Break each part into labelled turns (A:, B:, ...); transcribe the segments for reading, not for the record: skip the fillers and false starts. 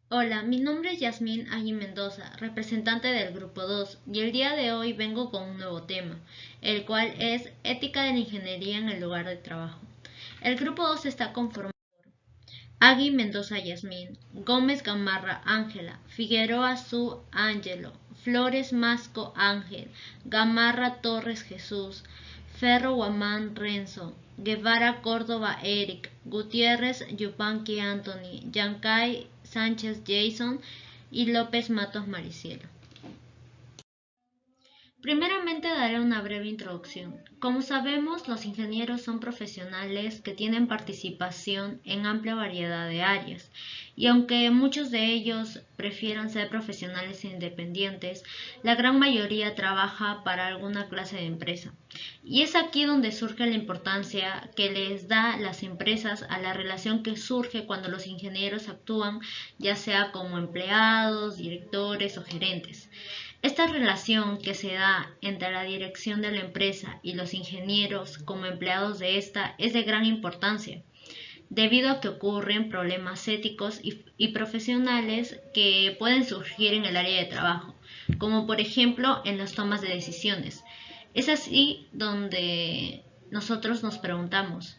A: Hola, mi nombre es Yasmín Agui Mendoza, representante del Grupo 2, y el día de hoy vengo con un nuevo tema, el cual es Ética de la Ingeniería en el lugar de trabajo. El Grupo 2 está conformado por Agui Mendoza Yasmín, Gómez Gamarra Ángela, Figueroa Su Ángelo, Flores Masco Ángel, Gamarra Torres Jesús, Ferro Guamán Renzo, Guevara Córdoba Eric, Gutiérrez Yupanqui Anthony, Yancay Sánchez Jason y López Matos Maricielo. Primeramente daré una breve introducción. Como sabemos, los ingenieros son profesionales que tienen participación en amplia variedad de áreas, y aunque muchos de ellos prefieran ser profesionales independientes, la gran mayoría trabaja para alguna clase de empresa. Y es aquí donde surge la importancia que les da las empresas a la relación que surge cuando los ingenieros actúan, ya sea como empleados, directores o gerentes. Esta relación que se da entre la dirección de la empresa y los ingenieros como empleados de esta es de gran importancia, debido a que ocurren problemas éticos y profesionales que pueden surgir en el área de trabajo, como por ejemplo en las tomas de decisiones. Es así donde nosotros nos preguntamos,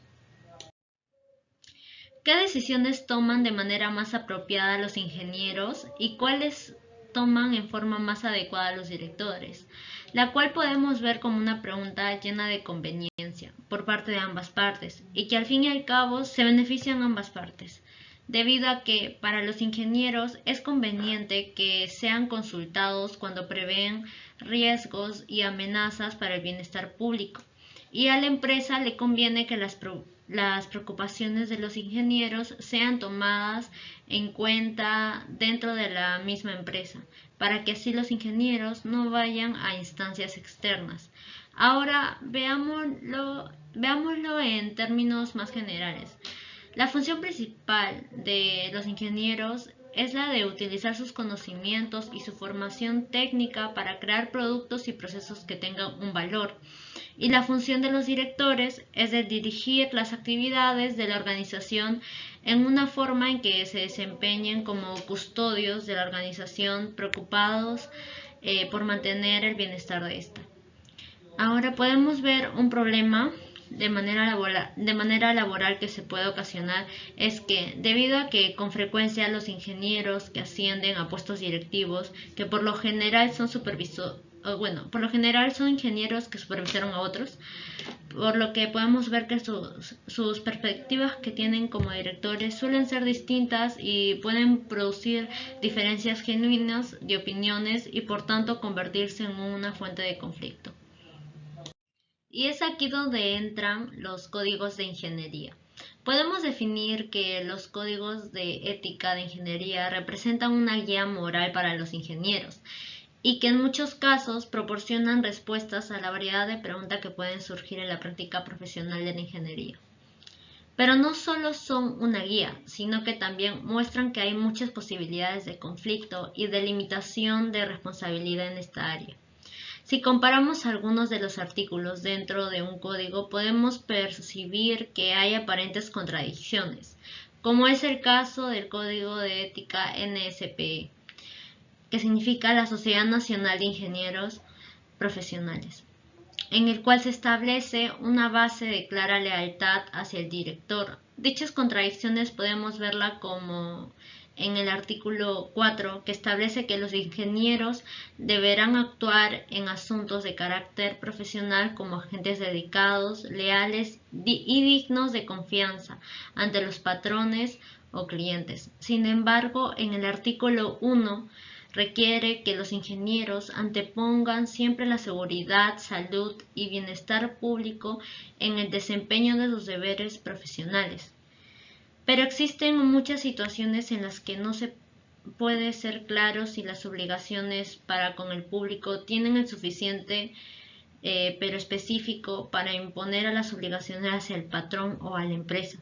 A: ¿qué decisiones toman de manera más apropiada los ingenieros y cuáles toman en forma más adecuada los directores? La cual podemos ver como una pregunta llena de conveniencia por parte de ambas partes y que al fin y al cabo se benefician ambas partes, debido a que para los ingenieros es conveniente que sean consultados cuando prevén riesgos y amenazas para el bienestar público, y a la empresa le conviene que las preocupaciones de los ingenieros sean tomadas en cuenta dentro de la misma empresa, para que así los ingenieros no vayan a instancias externas. Ahora veámoslo en términos más generales. La función principal de los ingenieros es la de utilizar sus conocimientos y su formación técnica para crear productos y procesos que tengan un valor. Y la función de los directores es de dirigir las actividades de la organización en una forma en que se desempeñen como custodios de la organización, preocupados por mantener el bienestar de esta. Ahora podemos ver un problema de manera laboral que se puede ocasionar es que, debido a que con frecuencia los ingenieros que ascienden a puestos directivos, que por lo general son por lo general son ingenieros que supervisaron a otros, por lo que podemos ver que sus perspectivas que tienen como directores suelen ser distintas y pueden producir diferencias genuinas de opiniones y por tanto convertirse en una fuente de conflicto. Y es aquí donde entran los códigos de ingeniería. Podemos definir que los códigos de ética de ingeniería representan una guía moral para los ingenieros y que en muchos casos proporcionan respuestas a la variedad de preguntas que pueden surgir en la práctica profesional de la ingeniería. Pero no solo son una guía, sino que también muestran que hay muchas posibilidades de conflicto y de limitación de responsabilidad en esta área. Si comparamos algunos de los artículos dentro de un código, podemos percibir que hay aparentes contradicciones, como es el caso del Código de Ética NSPE, que significa la Sociedad Nacional de Ingenieros Profesionales, en el cual se establece una base de clara lealtad hacia el director. Dichas contradicciones podemos verla como en el artículo 4, que establece que los ingenieros deberán actuar en asuntos de carácter profesional como agentes dedicados, leales y dignos de confianza ante los patrones o clientes. Sin embargo, en el artículo 1 requiere que los ingenieros antepongan siempre la seguridad, salud y bienestar público en el desempeño de sus deberes profesionales. Pero existen muchas situaciones en las que no se puede ser claro si las obligaciones para con el público tienen el suficiente pero específico para imponer a las obligaciones hacia el patrón o a la empresa,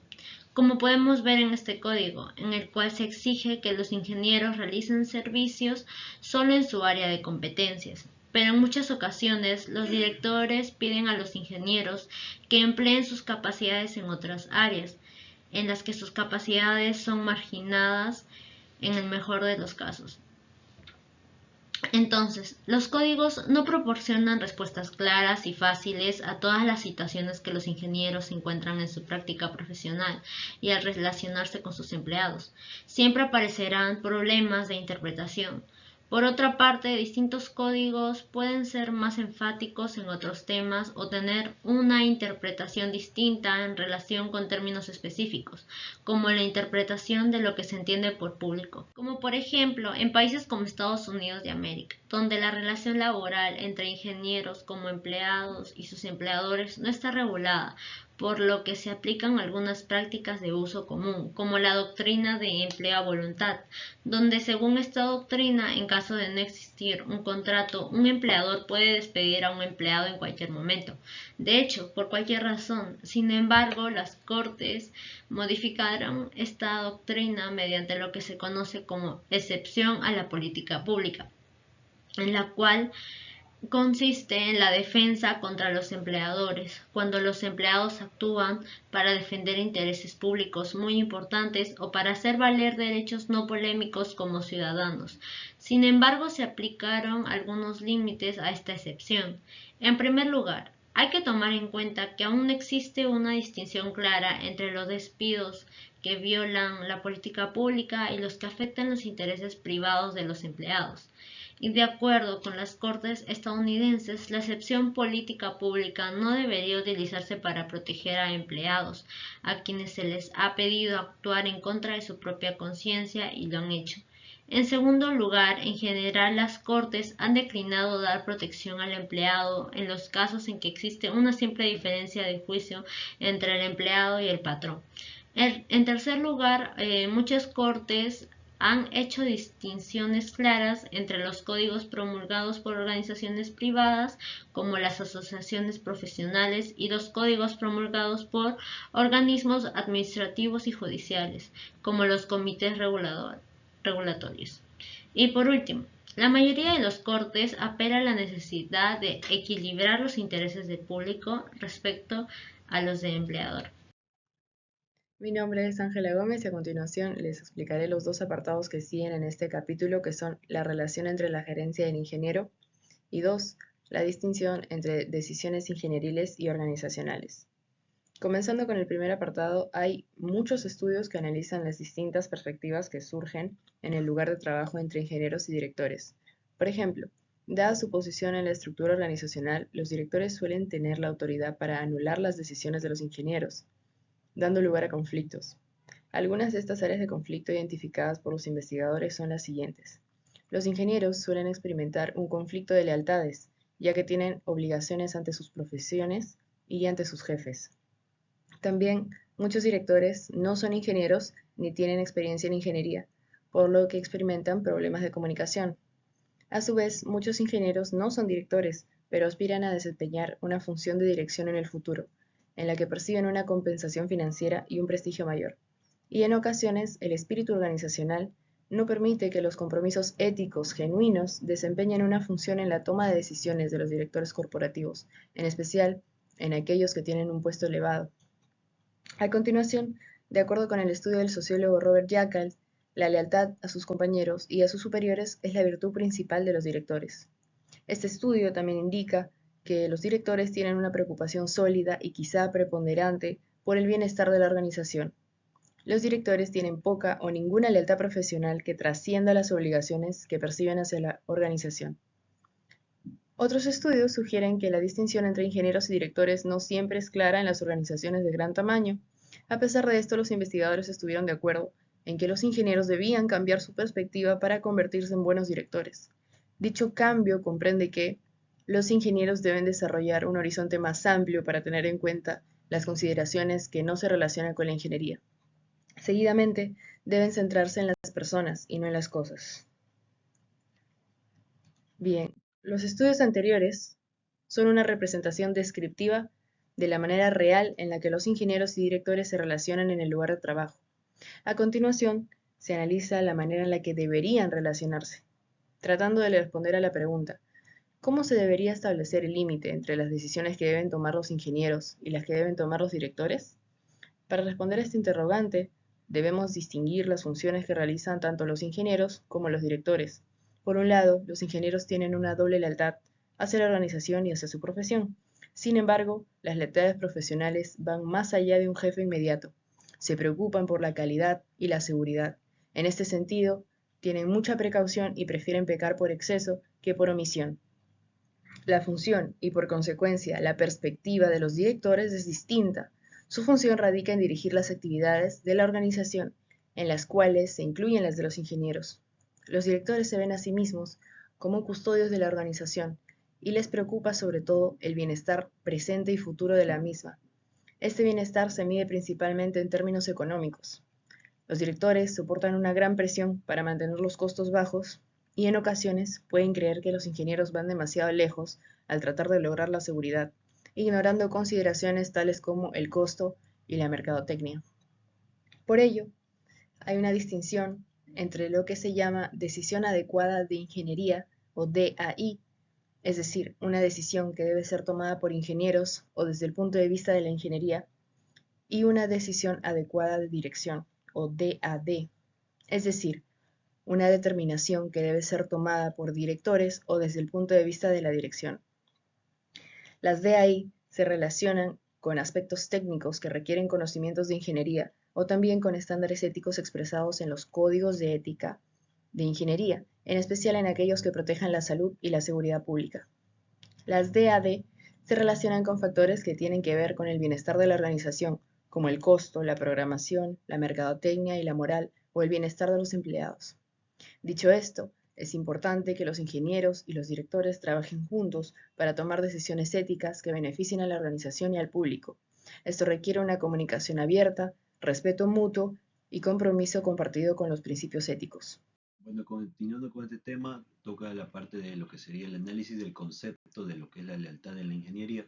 A: como podemos ver en este código, en el cual se exige que los ingenieros realicen servicios solo en su área de competencias. Pero en muchas ocasiones los directores piden a los ingenieros que empleen sus capacidades en otras áreas, en las que sus capacidades son marginadas en el mejor de los casos. Entonces, los códigos no proporcionan respuestas claras y fáciles a todas las situaciones que los ingenieros encuentran en su práctica profesional y al relacionarse con sus empleados. Siempre aparecerán problemas de interpretación. Por otra parte, distintos códigos pueden ser más enfáticos en otros temas o tener una interpretación distinta en relación con términos específicos, como la interpretación de lo que se entiende por público. Como por ejemplo, en países como Estados Unidos de América, donde la relación laboral entre ingenieros como empleados y sus empleadores no está regulada, por lo que se aplican algunas prácticas de uso común, como la doctrina de empleo a voluntad, donde según esta doctrina, en caso de no existir un contrato, un empleador puede despedir a un empleado en cualquier momento. De hecho, por cualquier razón. Sin embargo, las Cortes modificaron esta doctrina mediante lo que se conoce como excepción a la política pública, en la cual consiste en la defensa contra los empleadores, cuando los empleados actúan para defender intereses públicos muy importantes o para hacer valer derechos no polémicos como ciudadanos. Sin embargo, se aplicaron algunos límites a esta excepción. En primer lugar, hay que tomar en cuenta que aún no existe una distinción clara entre los despidos que violan la política pública y los que afectan los intereses privados de los empleados. Y de acuerdo con las Cortes estadounidenses, la excepción política pública no debería utilizarse para proteger a empleados, a quienes se les ha pedido actuar en contra de su propia conciencia y lo han hecho. En segundo lugar, en general las Cortes han declinado dar protección al empleado en los casos en que existe una simple diferencia de juicio entre el empleado y el patrón. En tercer lugar, muchas Cortes han hecho distinciones claras entre los códigos promulgados por organizaciones privadas, como las asociaciones profesionales, y los códigos promulgados por organismos administrativos y judiciales, como los comités regulatorios. Y por último, la mayoría de los cortes apela a la necesidad de equilibrar los intereses del público respecto a los del empleador.
B: Mi nombre es Ángela Gómez y a continuación les explicaré los dos apartados que siguen en este capítulo, que son la relación entre la gerencia y el ingeniero y dos, la distinción entre decisiones ingenieriles y organizacionales. Comenzando con el primer apartado, hay muchos estudios que analizan las distintas perspectivas que surgen en el lugar de trabajo entre ingenieros y directores. Por ejemplo, dada su posición en la estructura organizacional, los directores suelen tener la autoridad para anular las decisiones de los ingenieros, dando lugar a conflictos. Algunas de estas áreas de conflicto identificadas por los investigadores son las siguientes. Los ingenieros suelen experimentar un conflicto de lealtades, ya que tienen obligaciones ante sus profesiones y ante sus jefes. También, muchos directores no son ingenieros ni tienen experiencia en ingeniería, por lo que experimentan problemas de comunicación. A su vez, muchos ingenieros no son directores, pero aspiran a desempeñar una función de dirección en el futuro, en la que perciben una compensación financiera y un prestigio mayor. Y en ocasiones, el espíritu organizacional no permite que los compromisos éticos genuinos desempeñen una función en la toma de decisiones de los directores corporativos, en especial en aquellos que tienen un puesto elevado. A continuación, de acuerdo con el estudio del sociólogo Robert Jackal, la lealtad a sus compañeros y a sus superiores es la virtud principal de los directores. Este estudio también indica que los directores tienen una preocupación sólida y quizá preponderante por el bienestar de la organización. Los directores tienen poca o ninguna lealtad profesional que trascienda las obligaciones que perciben hacia la organización. Otros estudios sugieren que la distinción entre ingenieros y directores no siempre es clara en las organizaciones de gran tamaño. A pesar de esto, los investigadores estuvieron de acuerdo en que los ingenieros debían cambiar su perspectiva para convertirse en buenos directores. Dicho cambio comprende que los ingenieros deben desarrollar un horizonte más amplio para tener en cuenta las consideraciones que no se relacionan con la ingeniería. Seguidamente, deben centrarse en las personas y no en las cosas. Bien, los estudios anteriores son una representación descriptiva de la manera real en la que los ingenieros y directores se relacionan en el lugar de trabajo. A continuación, se analiza la manera en la que deberían relacionarse, tratando de responder a la pregunta: ¿cómo se debería establecer el límite entre las decisiones que deben tomar los ingenieros y las que deben tomar los directores? Para responder a este interrogante, Debemos distinguir las funciones que realizan tanto los ingenieros como los directores. Por un lado, los ingenieros tienen una doble lealtad hacia la organización y hacia su profesión. Sin embargo, las lealtades profesionales van más allá de un jefe inmediato. Se preocupan por la calidad y la seguridad. En este sentido, tienen mucha precaución y prefieren pecar por exceso que por omisión. La función y por consecuencia la perspectiva de los directores es distinta. Su función radica en dirigir las actividades de la organización, en las cuales se incluyen las de los ingenieros. Los directores se ven a sí mismos como custodios de la organización y les preocupa sobre todo el bienestar presente y futuro de la misma. Este bienestar se mide principalmente en términos económicos. Los directores soportan una gran presión para mantener los costos bajos y en ocasiones pueden creer que los ingenieros van demasiado lejos al tratar de lograr la seguridad, ignorando consideraciones tales como el costo y la mercadotecnia. Por ello, hay una distinción entre lo que se llama decisión adecuada de ingeniería o DAI, es decir, una decisión que debe ser tomada por ingenieros o desde el punto de vista de la ingeniería, y una decisión adecuada de dirección o DAD, es decir, una determinación que debe ser tomada por directores o desde el punto de vista de la dirección. Las DAI se relacionan con aspectos técnicos que requieren conocimientos de ingeniería o también con estándares éticos expresados en los códigos de ética de ingeniería, en especial en aquellos que protejan la salud y la seguridad pública. Las DAD se relacionan con factores que tienen que ver con el bienestar de la organización, como el costo, la programación, la mercadotecnia y la moral o el bienestar de los empleados. Dicho esto, es importante que los ingenieros y los directores trabajen juntos para tomar decisiones éticas que beneficien a la organización y al público. Esto requiere una comunicación abierta, respeto mutuo y compromiso compartido con los principios éticos.
C: Bueno, continuando con este tema, toca la parte de lo que sería el análisis del concepto de lo que es la lealtad en la ingeniería,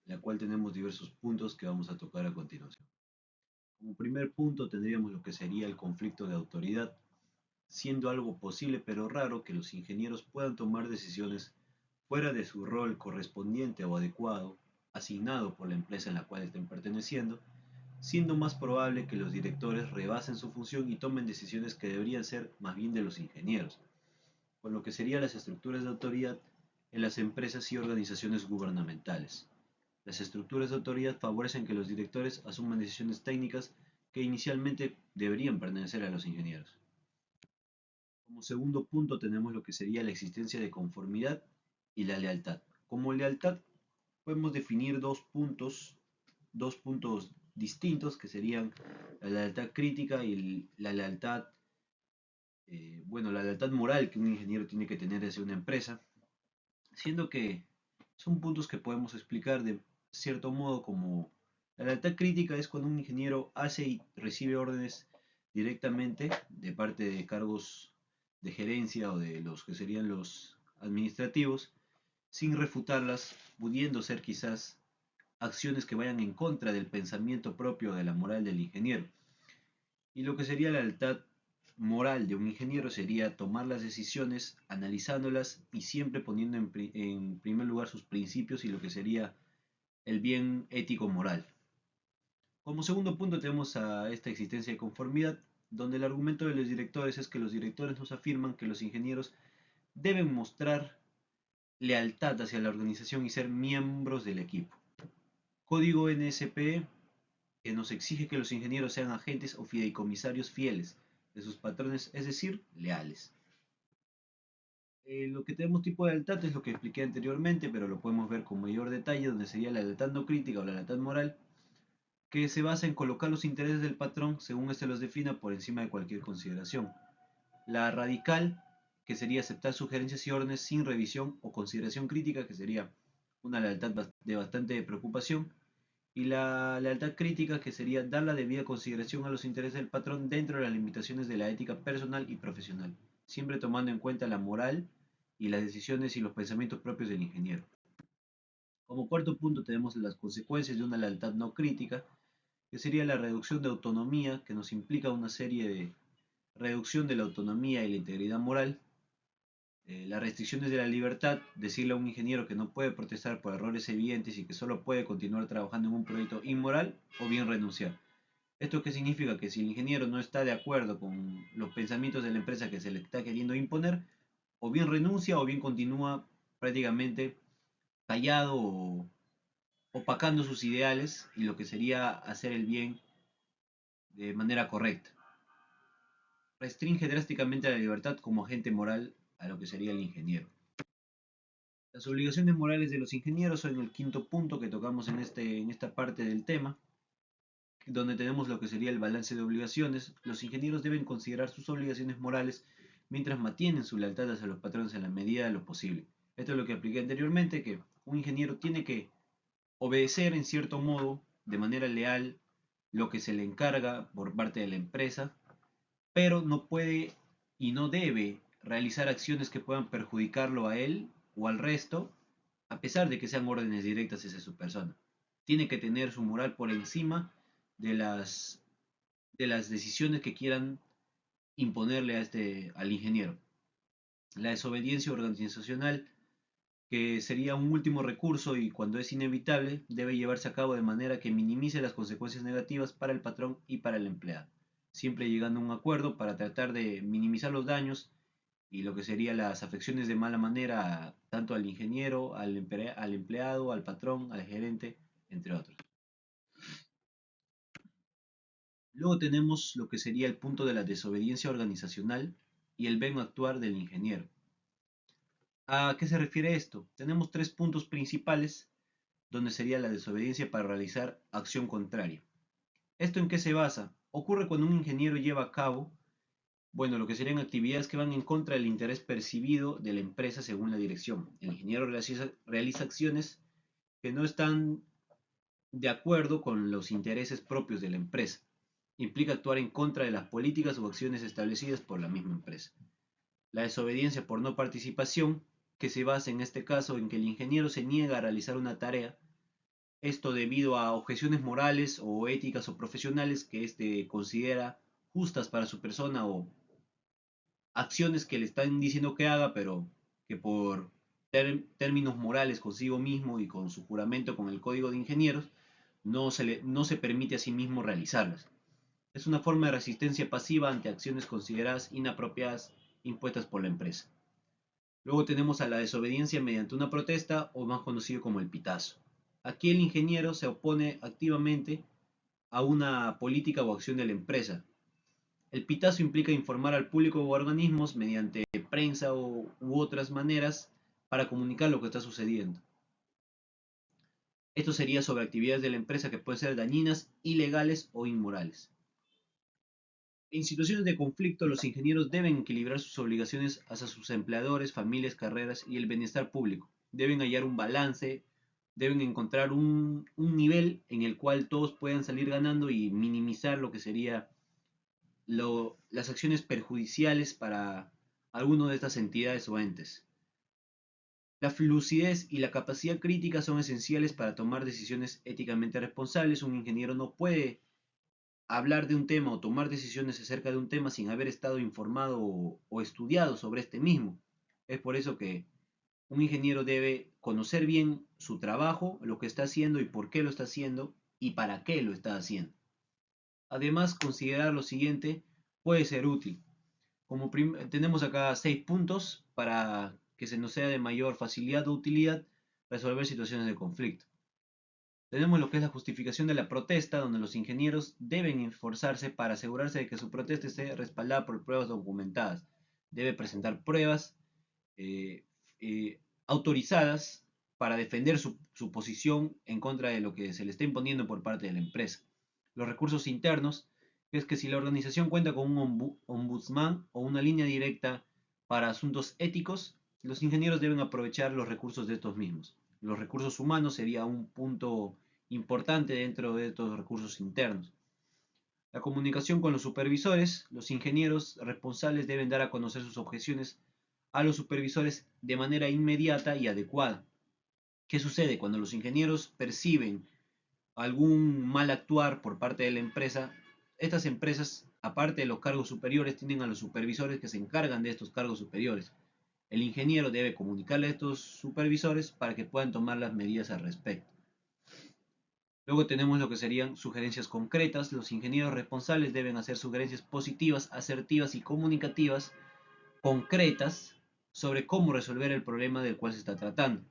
C: la cual tenemos diversos puntos que vamos a tocar a continuación. Como primer punto tendríamos lo que sería el conflicto de autoridad, siendo algo posible pero raro que los ingenieros puedan tomar decisiones fuera de su rol correspondiente o adecuado, asignado por la empresa en la cual estén perteneciendo, siendo más probable que los directores rebasen su función y tomen decisiones que deberían ser más bien de los ingenieros, con lo que serían las estructuras de autoridad en las empresas y organizaciones gubernamentales. Las estructuras de autoridad favorecen que los directores asuman decisiones técnicas que inicialmente deberían pertenecer a los ingenieros. Como segundo punto tenemos lo que sería la existencia de conformidad y la lealtad. Como lealtad podemos definir dos puntos distintos que serían la lealtad crítica y la lealtad, la lealtad moral que un ingeniero tiene que tener hacia una empresa, siendo que son puntos que podemos explicar de cierto modo como la lealtad crítica es cuando un ingeniero hace y recibe órdenes directamente de parte de cargos de gerencia o de los que serían los administrativos, sin refutarlas, pudiendo ser quizás acciones que vayan en contra del pensamiento propio de la moral del ingeniero. Y lo que sería la lealtad moral de un ingeniero sería tomar las decisiones, analizándolas y siempre poniendo en primer lugar sus principios y lo que sería el bien ético moral. Como segundo punto tenemos a esta existencia de conformidad, donde el argumento de los directores es que los directores nos afirman que los ingenieros deben mostrar lealtad hacia la organización y ser miembros del equipo. Código NSP que nos exige que los ingenieros sean agentes o fideicomisarios fieles de sus patrones, es decir, leales. Lo que tenemos tipo de lealtad es lo que expliqué anteriormente, pero lo podemos ver con mayor detalle, donde sería la lealtad no crítica o la lealtad moral, que se basa en colocar los intereses del patrón según éste los defina por encima de cualquier consideración. La radical, que sería aceptar sugerencias y órdenes sin revisión o consideración crítica, que sería una lealtad de bastante preocupación, y la lealtad crítica, que sería dar la debida consideración a los intereses del patrón dentro de las limitaciones de la ética personal y profesional, siempre tomando en cuenta la moral y las decisiones y los pensamientos propios del ingeniero. Como cuarto punto tenemos las consecuencias de una lealtad no crítica, que sería la reducción de autonomía, que nos implica una serie de reducción de la autonomía y la integridad moral, las restricciones de la libertad, decirle a un ingeniero que no puede protestar por errores evidentes y que solo puede continuar trabajando en un proyecto inmoral o bien renunciar. ¿Esto qué significa? Que si el ingeniero no está de acuerdo con los pensamientos de la empresa que se le está queriendo imponer, o bien renuncia o bien continúa prácticamente callado o opacando sus ideales y lo que sería hacer el bien de manera correcta. Restringe drásticamente la libertad como agente moral a lo que sería el ingeniero. Las obligaciones morales de los ingenieros son el quinto punto que tocamos en esta parte del tema, donde tenemos lo que sería el balance de obligaciones. Los ingenieros deben considerar sus obligaciones morales mientras mantienen su lealtad hacia los patrones en la medida de lo posible. Esto es lo que apliqué anteriormente, que un ingeniero tiene que obedecer en cierto modo, de manera leal, lo que se le encarga por parte de la empresa, pero no puede y no debe realizar acciones que puedan perjudicarlo a él o al resto, a pesar de que sean órdenes directas hacia su persona. Tiene que tener su moral por encima de de las decisiones que quieran imponerle al ingeniero. La desobediencia organizacional, que sería un último recurso y cuando es inevitable, debe llevarse a cabo de manera que minimice las consecuencias negativas para el patrón y para el empleado, siempre llegando a un acuerdo para tratar de minimizar los daños y lo que serían las afecciones de mala manera tanto al ingeniero, al empleado, al patrón, al gerente, entre otros. Luego tenemos lo que sería el punto de la desobediencia organizacional y el buen actuar del ingeniero. ¿A qué se refiere esto? Tenemos tres puntos principales donde sería la desobediencia para realizar acción contraria. ¿Esto en qué se basa? Ocurre cuando un ingeniero lleva a cabo, bueno, lo que serían actividades que van en contra del interés percibido de la empresa según la dirección. El ingeniero realiza acciones que no están de acuerdo con los intereses propios de la empresa. Implica actuar en contra de las políticas o acciones establecidas por la misma empresa. La desobediencia por no participación, que se basa en este caso en que el ingeniero se niega a realizar una tarea, esto debido a objeciones morales o éticas o profesionales que éste considera justas para su persona o acciones que le están diciendo que haga, pero que por términos morales consigo mismo y con su juramento con el código de ingenieros, no se permite a sí mismo realizarlas. Es una forma de resistencia pasiva ante acciones consideradas inapropiadas impuestas por la empresa. Luego tenemos a la desobediencia mediante una protesta o más conocido como el pitazo. Aquí el ingeniero se opone activamente a una política o acción de la empresa. El pitazo implica informar al público o organismos mediante prensa u otras maneras para comunicar lo que está sucediendo. Esto sería sobre actividades de la empresa que pueden ser dañinas, ilegales o inmorales. En situaciones de conflicto, los ingenieros deben equilibrar sus obligaciones hacia sus empleadores, familias, carreras y el bienestar público. Deben hallar un balance, deben encontrar un nivel en el cual todos puedan salir ganando y minimizar lo que sería las acciones perjudiciales para alguno de estas entidades o entes. La lucidez y la capacidad crítica son esenciales para tomar decisiones éticamente responsables. Un ingeniero no puede hablar de un tema o tomar decisiones acerca de un tema sin haber estado informado o estudiado sobre este mismo. Es por eso que un ingeniero debe conocer bien su trabajo, lo que está haciendo y por qué lo está haciendo y para qué lo está haciendo. Además, considerar lo siguiente puede ser útil. Tenemos acá 6 puntos para que se nos sea de mayor facilidad o utilidad resolver situaciones de conflicto. Tenemos lo que es la justificación de la protesta, donde los ingenieros deben esforzarse para asegurarse de que su protesta esté respaldada por pruebas documentadas. Debe presentar pruebas eh, autorizadas para defender su posición en contra de lo que se le está imponiendo por parte de la empresa. Los recursos internos, que es que si la organización cuenta con un ombudsman o una línea directa para asuntos éticos, los ingenieros deben aprovechar los recursos de estos mismos. Los recursos humanos sería un punto importante dentro de estos recursos internos. La comunicación con los supervisores. Los ingenieros responsables deben dar a conocer sus objeciones a los supervisores de manera inmediata y adecuada. ¿Qué sucede? Cuando los ingenieros perciben algún mal actuar por parte de la empresa, estas empresas, aparte de los cargos superiores, tienen a los supervisores que se encargan de estos cargos superiores. El ingeniero debe comunicarle a estos supervisores para que puedan tomar las medidas al respecto. Luego tenemos lo que serían sugerencias concretas. Los ingenieros responsables deben hacer sugerencias positivas, asertivas y comunicativas, concretas, sobre cómo resolver el problema del cual se está tratando.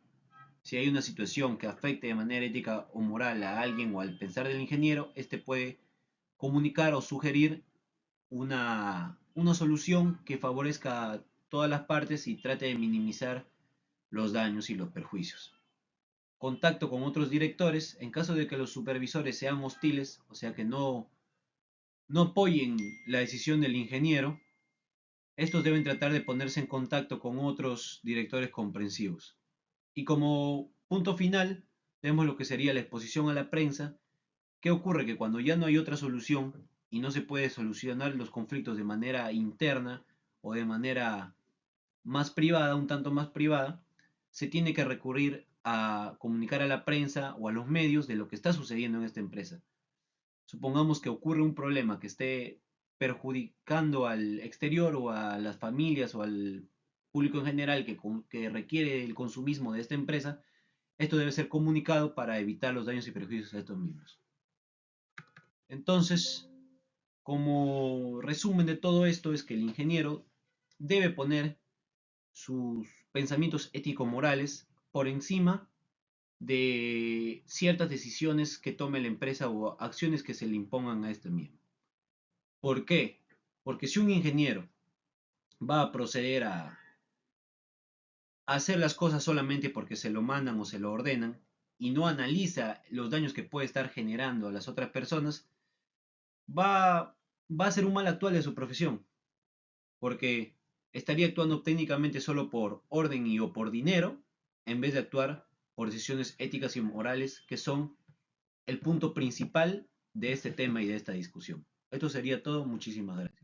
C: Si hay una situación que afecte de manera ética o moral a alguien o al pensar del ingeniero, este puede comunicar o sugerir una solución que favorezca a todas las partes y trate de minimizar los daños y los perjuicios. Contacto con otros directores, en caso de que los supervisores sean hostiles, o sea que no apoyen la decisión del ingeniero, estos deben tratar de ponerse en contacto con otros directores comprensivos. Y como punto final, tenemos lo que sería la exposición a la prensa. ¿Qué ocurre? Que cuando ya no hay otra solución y no se puede solucionar los conflictos de manera interna o de manera más privada, un tanto más privada, se tiene que recurrir a comunicar a la prensa o a los medios de lo que está sucediendo en esta empresa. Supongamos que ocurre un problema que esté perjudicando al exterior o a las familias o al público en general que requiere el consumismo de esta empresa, esto debe ser comunicado para evitar los daños y perjuicios a estos mismos. Entonces, como resumen de todo esto es que el ingeniero debe poner sus pensamientos ético-morales por encima de ciertas decisiones que tome la empresa o acciones que se le impongan a este mismo. ¿Por qué? Porque si un ingeniero va a proceder a hacer las cosas solamente porque se lo mandan o se lo ordenan y no analiza los daños que puede estar generando a las otras personas, va a ser un mal actual de su profesión, porque estaría actuando técnicamente solo por orden y o por dinero, en vez de actuar por decisiones éticas y morales que son el punto principal de este tema y de esta discusión. Esto sería todo. Muchísimas gracias.